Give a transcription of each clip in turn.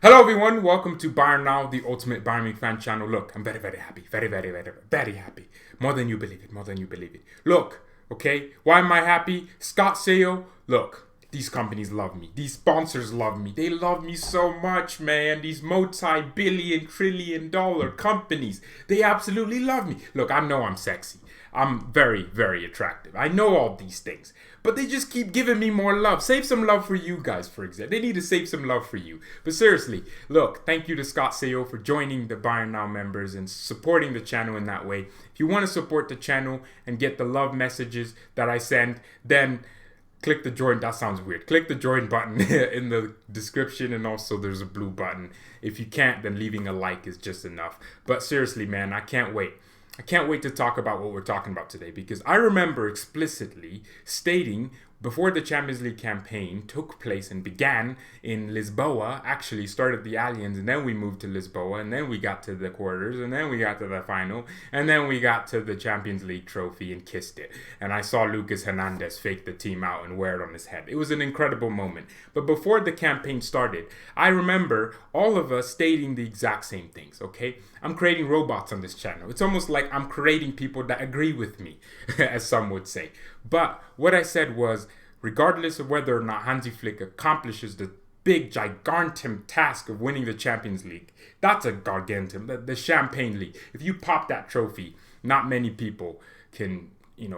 Hello everyone, welcome to BayernNow, the ultimate Bayern Munich fan channel. Look, I'm very happy. Very happy. More than you believe it. Look, okay, why am I happy? Scott Sale, look, these companies love me. These sponsors love me. They love me so much, man. These multi-billion, trillion-dollar companies, they absolutely love me. Look, I know I'm sexy. I'm very attractive. I know all these things. But they just keep giving me more love. Save some love for you guys, for example. They need to save some love for you. But seriously, look, thank you to Scott Seo for joining the Bayern Now members and supporting the channel in that way. If you want to support the channel and get the love messages that I send, then click the join. That sounds weird. Click the join button in the description, and also there's a blue button. If you can't, then leaving a like is just enough. But seriously, man, I can't wait. I can't wait to talk about what we're talking about today, because I remember explicitly stating before the Champions League campaign took place and began in Lisboa, actually started the Allianz, and then we moved to Lisboa, and then we got to the quarters, and then we got to the final, and then we got to the Champions League trophy and kissed it. And I saw Lucas Hernandez fake the team out and wear it on his head. It was an incredible moment. But before the campaign started, I remember all of us stating the exact same things, okay? I'm creating robots on this channel. It's almost like I'm creating people that agree with me, as some would say. But what I said was, regardless of whether or not Hansi Flick accomplishes the big, gigantic task of winning the Champions League, that's a gargantum, the Champagne League. If you pop that trophy, not many people can,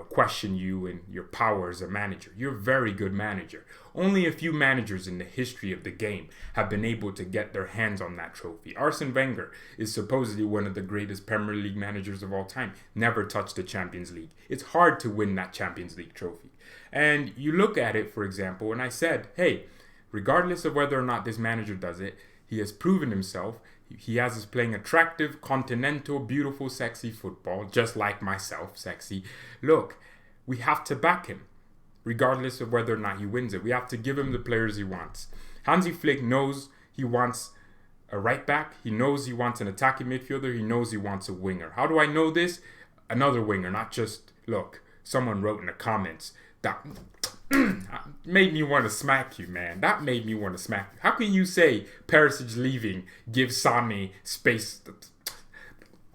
question you and your power as a manager. You're a very good manager. Only a few managers in the history of the game have been able to get their hands on that trophy. Arsene Wenger is supposedly one of the greatest Premier League managers of all time. Never touched the Champions League. It's hard to win that Champions League trophy. And you look at it, for example, and I said, hey, regardless of whether or not this manager does it, he has proven himself. He has us playing attractive, continental, beautiful, sexy football, just like myself, sexy. Look, we have to back him, regardless of whether or not he wins it. We have to give him the players he wants. Hansi Flick knows he wants a right back. He knows he wants an attacking midfielder. He knows he wants a winger. How do I know this? Another winger, not just, look, someone wrote in the comments that made me want to smack you, man. That made me want to smack you. How can you say Perisic leaving gives Sane space?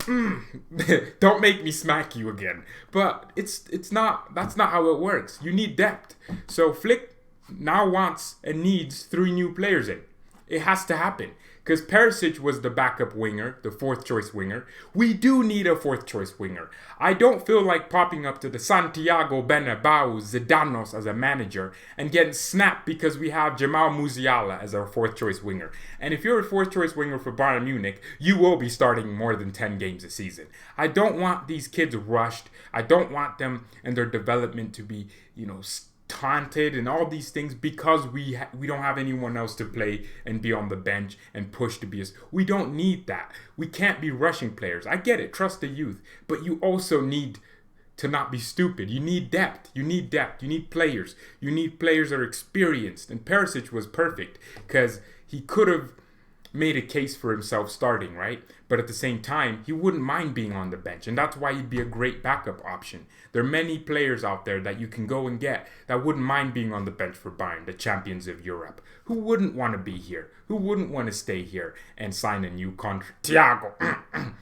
Don't make me smack you again. But it's not. That's not how it works. You need depth. So Flick now wants and needs 3 new players in. It has to happen. Because Perisic was the backup winger, the 4th choice winger. We do need a 4th choice winger. I don't feel like popping up to the Santiago Bernabeu Zidanos as a manager and getting snapped because we have Jamal Musiala as our 4th choice winger. And if you're a 4th choice winger for Bayern Munich, you will be starting more than 10 games a season. I don't want these kids rushed. I don't want them and their development to be, taunted and all these things because we don't have anyone else to play and be on the bench and push to be us. We don't need that. We can't be rushing players. I get it, trust the youth, but you also need to not be stupid. You need depth. You need players. You need players that are experienced. And Perisic was perfect because he could have made a case for himself starting, right? But at the same time, he wouldn't mind being on the bench, and that's why he'd be a great backup option. There are many players out there that you can go and get that wouldn't mind being on the bench for Bayern, the champions of Europe. Who wouldn't want to be here? Who wouldn't want to stay here and sign a new contract? Thiago.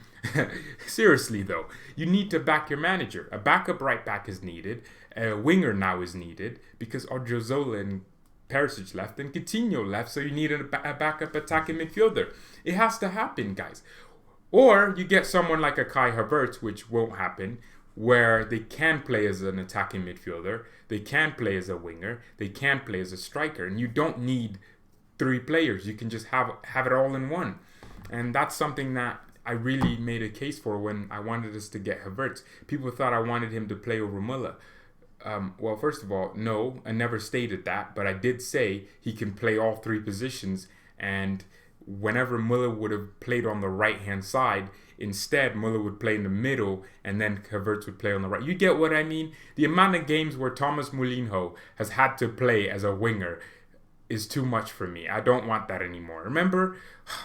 Seriously though, you need to back your manager. A backup right back is needed. A winger now is needed because Odriozola and Perisic left and Coutinho left, so you need a backup attacking midfielder. It has to happen, guys. Or you get someone like a Kai Havertz, which won't happen, where they can play as an attacking midfielder, they can play as a winger, they can play as a striker, and you don't need 3 players. You can just have it all in one. And that's something that I really made a case for when I wanted us to get Havertz. People thought I wanted him to play over Müller. Well, first of all, no, I never stated that, but I did say he can play all 3 positions, and whenever Müller would have played on the right-hand side, instead Müller would play in the middle, and then Havertz would play on the right. You get what I mean? The amount of games where Thomas Mourinho has had to play as a winger is too much for me. I don't want that anymore. Remember?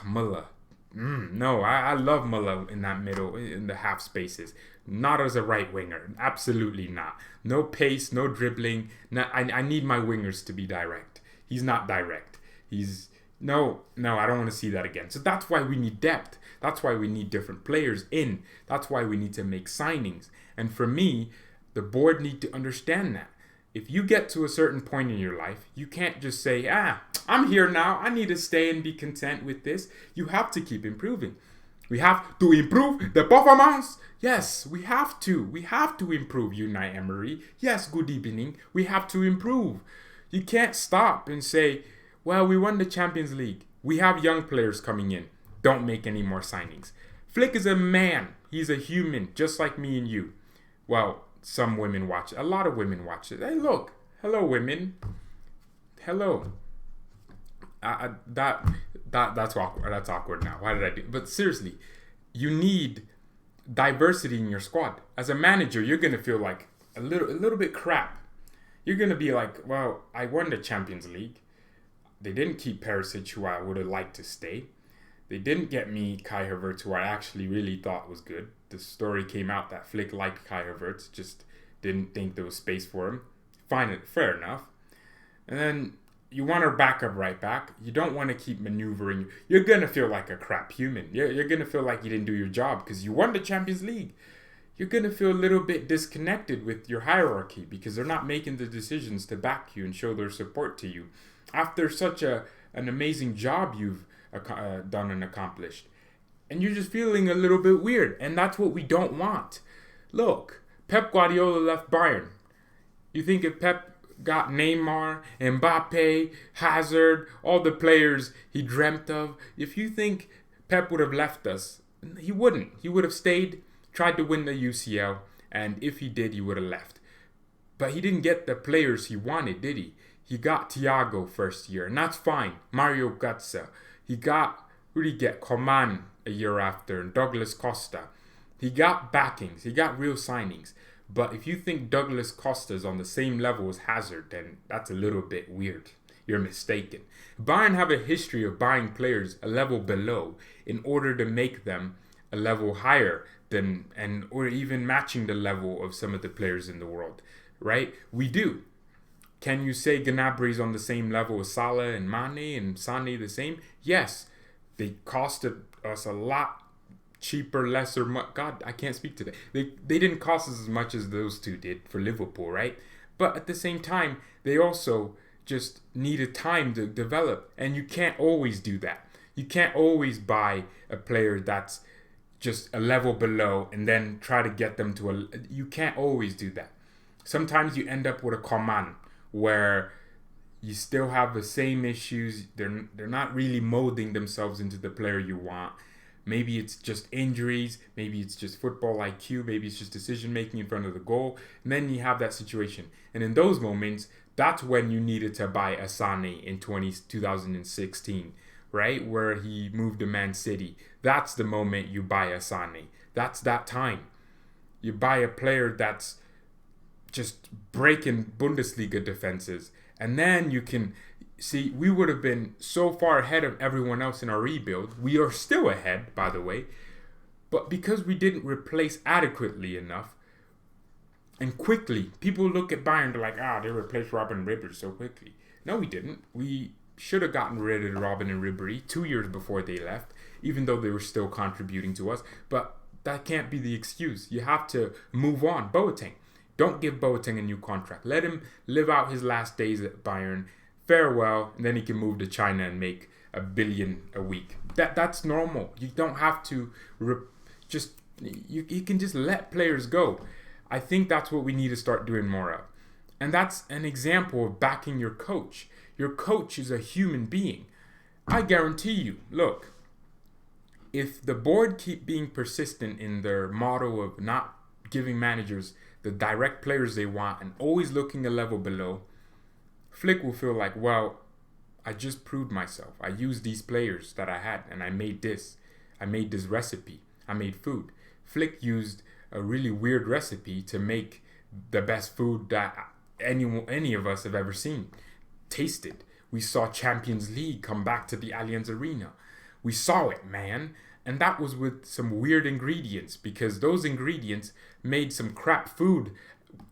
Müller. No, I love Müller in that middle, in the half spaces. Not as a right winger. Absolutely not. No pace, no dribbling. I need my wingers to be direct. He's not direct. He's No, I don't want to see that again. So that's why we need depth. That's why we need different players in. That's why we need to make signings. And for me, the board need to understand that. If you get to a certain point in your life, you can't just say, I'm here now. I need to stay and be content with this. You have to keep improving. We have to improve the performance. Yes, we have to. We have to improve, Unai Emery. Yes, good evening. We have to improve. You can't stop and say, well, we won the Champions League. We have young players coming in. Don't make any more signings. Flick is a man. He's a human, just like me and you. Well, some women watch it. A lot of women watch it. Hey, look. Hello, women. Hello. That's awkward. That's awkward now. Why did I do? But seriously, you need diversity in your squad. As a manager, you're gonna feel like a little bit crap. You're gonna be like, well, I won the Champions League. They didn't keep Perisic, who I would have liked to stay. They didn't get me Kai Havertz, who I actually really thought was good. The story came out that Flick liked Kai Havertz, just didn't think there was space for him. Fine, fair enough. And then you want a backup right back. You don't want to keep maneuvering. You're going to feel like a crap human. You're going to feel like you didn't do your job because you won the Champions League. You're going to feel a little bit disconnected with your hierarchy because they're not making the decisions to back you and show their support to you after such an amazing job you've done and accomplished. And you're just feeling a little bit weird. And that's what we don't want. Look, Pep Guardiola left Bayern. You think if Pep got Neymar, Mbappe, Hazard, all the players he dreamt of, if you think Pep would have left us, he wouldn't. He would have stayed, tried to win the UCL, and if he did, he would have left. But he didn't get the players he wanted, did he? He got Thiago first year, and that's fine. Mario Götze. He got, who did he get? Coman a year after, and Douglas Costa. He got backings. He got real signings. But if you think Douglas Costa is on the same level as Hazard, then that's a little bit weird. You're mistaken. Bayern have a history of buying players a level below in order to make them a level higher than, or even matching the level of some of the players in the world, right? We do. Can you say Gnabry is on the same level as Salah and Mane and Sané the same? Yes. They costed us a lot cheaper, lesser. God, I can't speak today. They didn't cost us as much as those two did for Liverpool, right? But at the same time, they also just needed time to develop, and you can't always do that. You can't always buy a player that's just a level below and then try to get them to you can't always do that. Sometimes you end up with a Coman where you still have the same issues. They're not really molding themselves into the player you want. Maybe it's just injuries. Maybe it's just football IQ. Maybe it's just decision making in front of the goal. And then you have that situation. And in those moments, that's when you needed to buy a Sané in 2016, right? Where he moved to Man City. That's the moment you buy a Sané. That's that time. You buy a player that's just breaking Bundesliga defenses. And then you can see, we would have been so far ahead of everyone else in our rebuild. We are still ahead, by the way. But because we didn't replace adequately enough and quickly, people look at Bayern, they're like, they replaced Robin and Ribéry so quickly. No, we didn't. We should have gotten rid of Robin and Ribéry 2 years before they left, even though they were still contributing to us. But that can't be the excuse. You have to move on. Boateng. Don't give Boateng a new contract. Let him live out his last days at Bayern. Farewell, and then he can move to China and make $1 billion a week. That's normal. You don't have to you can just let players go. I think that's what we need to start doing more of. And that's an example of backing your coach. Your coach is a human being. I guarantee you, look, if the board keep being persistent in their motto of not giving managers the direct players they want and always looking a level below, Flick will feel like, well, I just proved myself. I used these players that I had and I made this. I made this recipe. I made food. Flick used a really weird recipe to make the best food that any of us have ever seen. Tasted. We saw Champions League come back to the Allianz Arena. We saw it, man. And that was with some weird ingredients because those ingredients made some crap food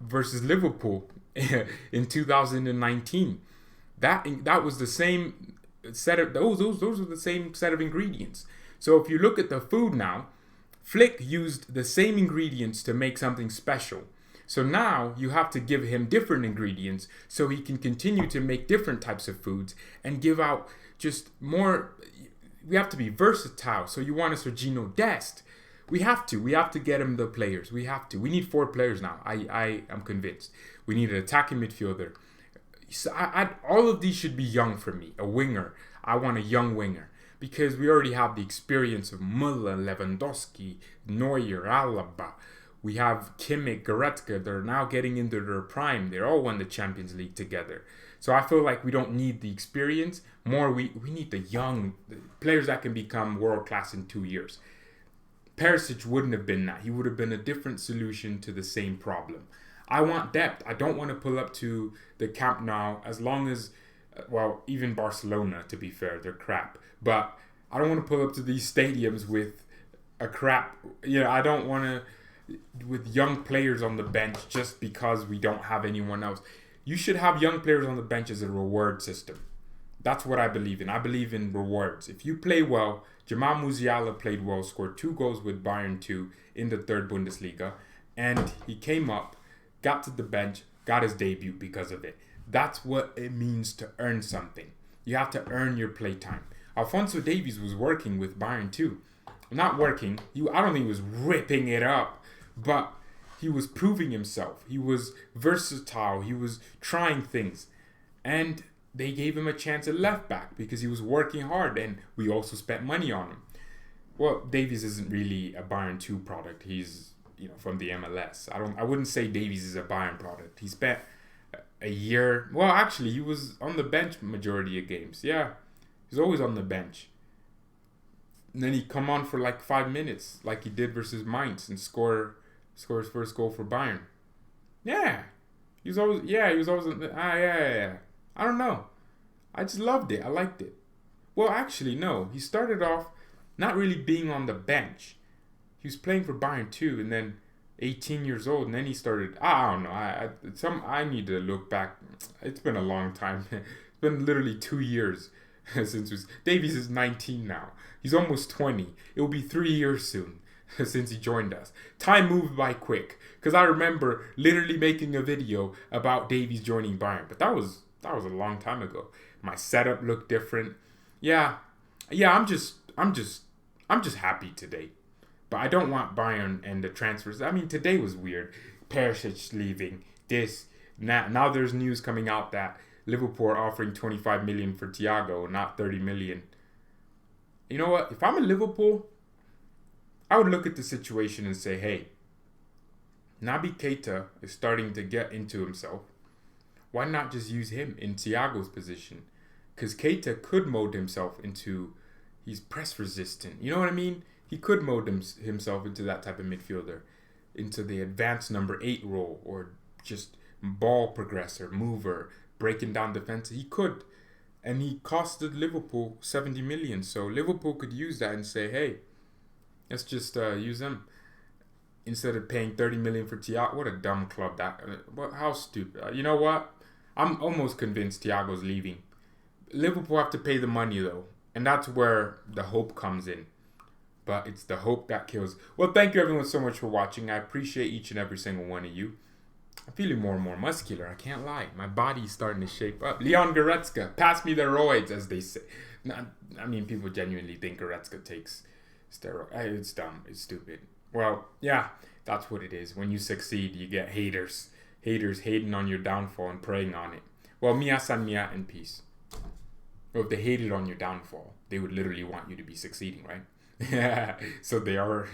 versus Liverpool in 2019. That was the same set of those are the same set of ingredients. So if you look at the food now, Flick used the same ingredients to make something special. So now you have to give him different ingredients so he can continue to make different types of foods and give out just more. We have to be versatile. So you want a Sergino Dest. We have to get him the players. We need 4 players now. I am convinced. We need an attacking midfielder. So all of these should be young for me. A winger. I want a young winger. Because we already have the experience of Müller, Lewandowski, Neuer, Alaba. We have Kimmich, Goretzka. They're now getting into their prime. They all won the Champions League together. So I feel like we don't need the experience. More, we need the young players that can become world class in 2 years. Perisic wouldn't have been that. He would have been a different solution to the same problem. I want depth. I don't want to pull up to the Camp Nou as long as, well, even Barcelona, to be fair, they're crap. But I don't want to pull up to these stadiums with a crap, I don't want to, with young players on the bench just because we don't have anyone else. You should have young players on the bench as a reward system. That's what I believe in. I believe in rewards. If you play well, Jamal Musiala played well, scored 2 goals with Bayern 2 in the 3rd Bundesliga, and he came up, got to the bench, got his debut because of it. That's what it means to earn something. You have to earn your playtime. Alphonso Davies was working with Bayern too. Not working. I don't think he was ripping it up, but he was proving himself. He was versatile. He was trying things. And they gave him a chance at left back because he was working hard, and we also spent money on him. Well, Davies isn't really a Bayern 2 product. He's, from the MLS. I wouldn't say Davies is a Bayern product. He spent a year. Well, actually, he was on the bench majority of games. Yeah, he's always on the bench. And then he'd come on for like 5 minutes, like he did versus Mainz, and score his first goal for Bayern. Yeah, he was always. Yeah. I don't know. I just loved it. I liked it. Well, actually, no. He started off not really being on the bench. He was playing for Bayern too, and then 18 years old, and then he started. I don't know. I need to look back. It's been a long time. It's been literally 2 years since Davies is 19 now. He's almost 20. It will be 3 years soon since he joined us. Time moved by quick, because I remember literally making a video about Davies joining Bayern, but that was a long time ago. My setup looked different. Yeah. I'm just happy today. But I don't want Bayern and the transfers. I mean, today was weird. Perisic leaving. Now there's news coming out that Liverpool are offering 25 million for Thiago, not 30 million. You know what? If I'm in Liverpool, I would look at the situation and say, hey, Naby Keita is starting to get into himself. Why not just use him in Thiago's position? Because Keita could mold himself into, he's press resistant. You know what I mean? He could mold himself into that type of midfielder, into the advanced number 8 role, or just ball progressor, mover, breaking down defense. He could. And he costed Liverpool 70 million. So Liverpool could use that and say, hey, let's just use them. Instead of paying 30 million for Thiago. What a dumb club that. How stupid. You know what? I'm almost convinced Thiago's leaving. Liverpool have to pay the money though. And that's where the hope comes in. But it's the hope that kills. Well, thank you everyone so much for watching. I appreciate each and every single one of you. I'm feeling more and more muscular. I can't lie. My body's starting to shape up. Leon Goretzka, pass me the roids, as they say. I mean, people genuinely think Goretzka takes steroids. It's dumb. It's stupid. Well, yeah, that's what it is. When you succeed, you get haters. Haters hating on your downfall and preying on it. Well, Mia san Mia and peace. Well, if they hated on your downfall, they would literally want you to be succeeding, right? So they are.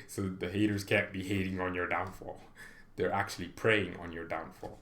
So the haters can't be hating on your downfall. They're actually preying on your downfall.